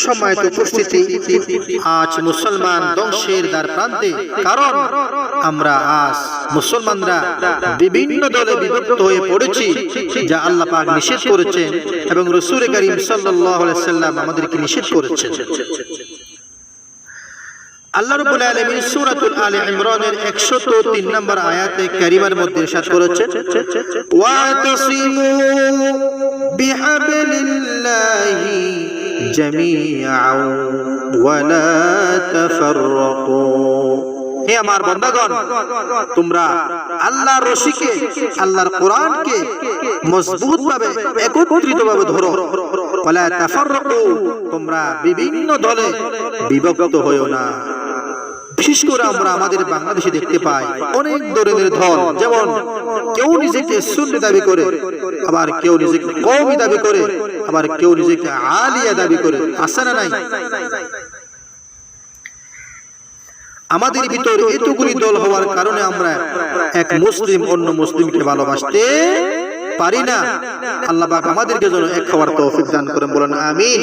সম্মানিত উপস্থিতি, আজ মুসলমান ধ্বংসের দ্বার প্রান্তে। কারণ আমরা আজ মুসলমানরা বিভিন্ন দলে বিভক্ত হয়ে পড়েছি, যা আল্লাহ পাক নিষেধ করেছেন এবং রাসূল করিম সাল্লাল্লাহু আলাইহি ওয়াসাল্লাম আমাদেরকে নিষেধ করেছেন। আল্লাহ রাব্বুল আলামিন সূরাতুল আলে ইমরানের 103 নম্বর আয়াতে কারিমার মধ্যে ইরশাদ করেছেন, ওয়াতাসিমু বিহাবলিল্লাহি জামিআন ওয়া লা তাফাররাকু। হে আমার বান্দাগণ, তোমরা আল্লাহর রশিকে, আল্লাহর কোরআনকে মজবুতভাবে একত্রিতভাবে ধরো, ওয়া লা তাফাররাকু, তোমরা বিভিন্ন দলে বিভক্ত হয়ো না। বিশেষ করে আমরা আমাদের বাংলাদেশে দেখতে পাই অনেক ধরনের দল, যেমন কেউ নিজেকে সুন্নি দাবি করে, আবার কেউ নিজেকে কওমি দাবি করে, আবার কেউ নিজেকে আলিয়া দাবি করে। আছে না নাই? আমাদের ভিতরে এতগুলি দল হওয়ার কারণে আমরা এক মুসলিম অন্য মুসলিমকে ভালোবাসতে পারি না। আল্লাহ পাক আমাদেরকে যেন এক হওয়ার তৌফিক দান করেন, বলেন আমিন।